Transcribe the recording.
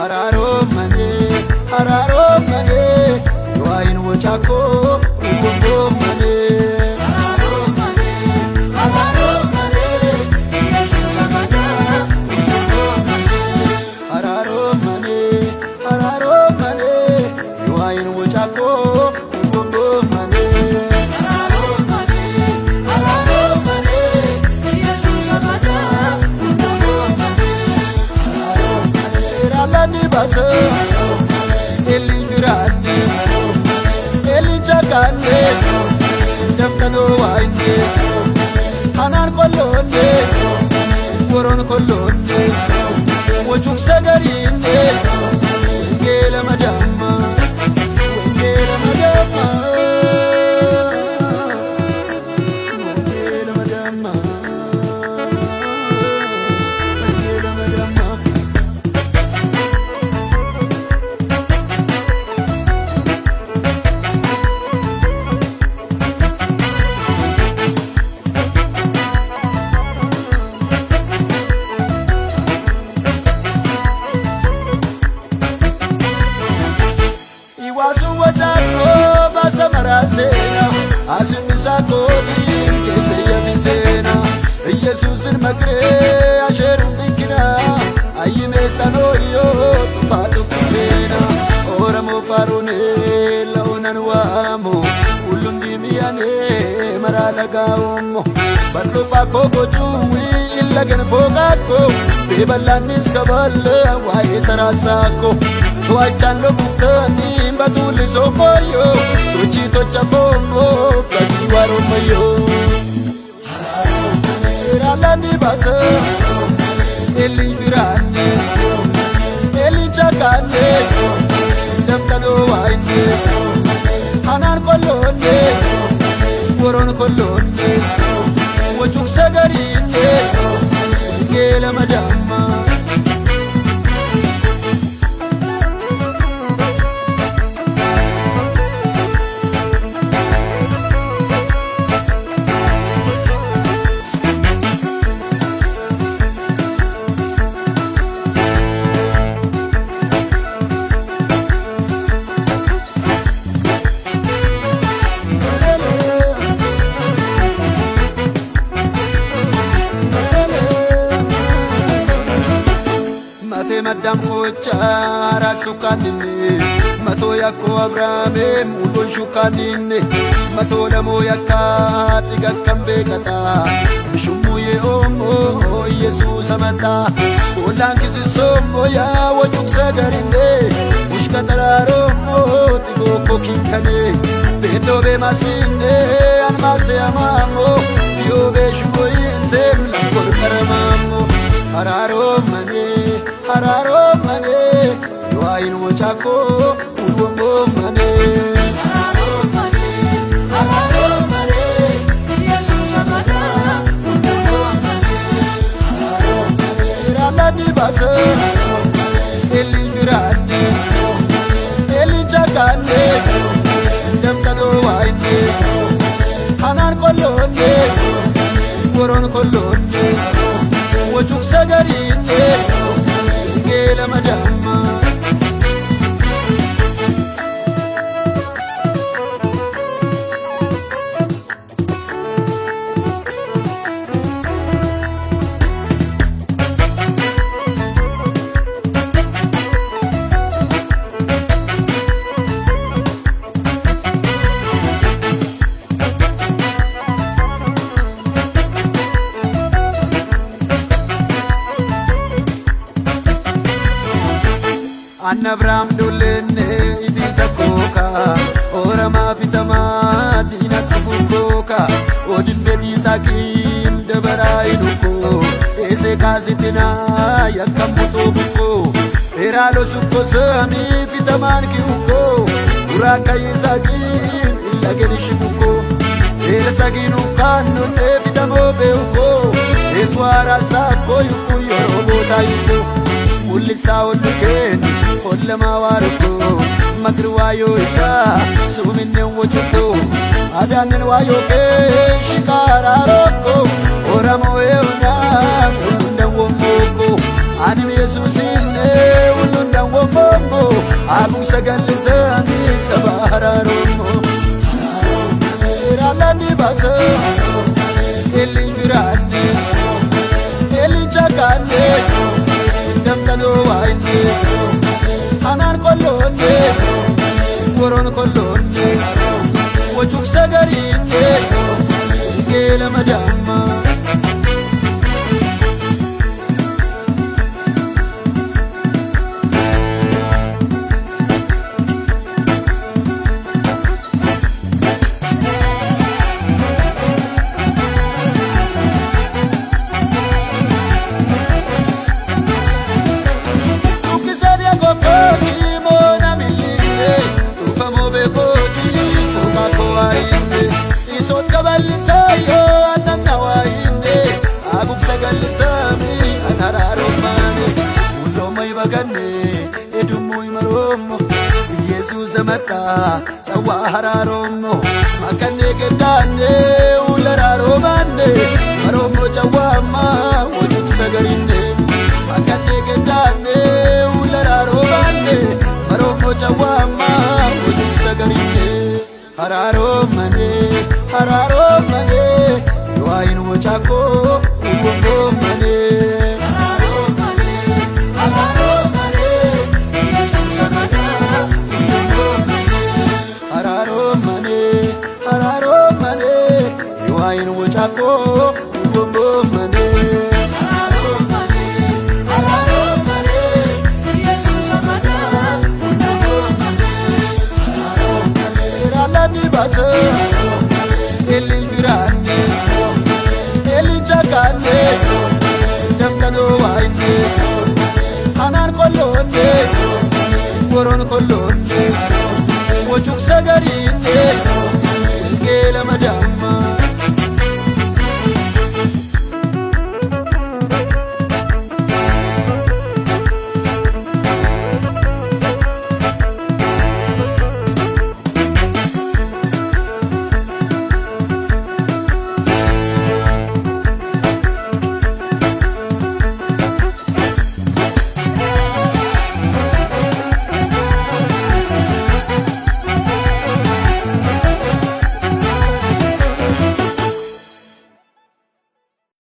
Araromane, araromane, wain wochako, ugomane. Araromane, araromane, Jesus amada, ugomane. Araromane, araromane, wain wochako, ugomane. Araromane, araromane, Jesus amada, ugomane. Araromane, ralani basa, eli firane, eli chakane, damkano waine, anan kolone, koron kolone, wachuk sagarine, gela madama, gela madama, gela madama, gela madama. Iwasu wajako basa marasena asimisa kodim kebeya bisena Yesusin magre asherum bikina ayimestano yo tufatu kisena oramo farune launan wamo ulum dimiyane maralagawmo barlo pako gochuwi illagen fogako bebalanis kaballa wae sarasako tuachando bukani batuli somoyo tuchito chafomo bagi waromayo ralani basa eli firane eli chakane damkano waine hanan kolone koron kolone wachuk sagarine gela madama. Madam kocha rasukanine mato yako abrame mulon shukanine mato damo yakka tiga kambe kata shumuye omo Jesus amata olangizi somo ya wajuk sagarine mushkatararo mo tigo kokinkane beto be masine anmase amamo yo be shumoyinse lakor karamamo araromane araromane wain wochako ugomane. Araromane, araromane, Jesus amada, ugomane. Araromane, ralani basa, eli firane, eli chakane, damkano waine, hanan kolone, koron kolone, wachuk sagarine, gela madama. Anabram dulenne ifisa koka orama pitama dina kufukoka odin beti sakin debara inuko ese kasitina yakambuto buko eralo suko sami pitaman kiuko uraka yisakin illa genishuko ersaginu kanu ne pitamo beuko eswara sako yuko yorobota yuko mulisa oluken olama waruko magruwayo isa suminne wochuko adanen wayo ke shikara roko oramo euna ulunda womoko anim yesusinne ulunda Abuk sagallisani sabararomo Ralani basa Elin firane Elin chakane Damtano waine Anan kolone Woron kolone Wachuk sagarine Gela madama Isot kabalisayo ananawaine Abuk sagalisami anararomane Ulomay bagane edumuy maromo Jesus amata chawahararomo Makane gedane ulararomane Maromo chawama wajuk sagarine Makane gedane ulararomane Maromo chawama wajuk sagarine Hararomane Hararomane Yuain wachako Ubongomane Hararomane Hararomane Jesus amata Ubongomane Hararomane Hararomane Yuain wachako Ubongomane Hararomane Hararomane Jesus amata Ubongomane Hararomane Ralani basa Elin firane Elin chakane Damtano waine Anan kolone Woron kolone Wachuk sagarine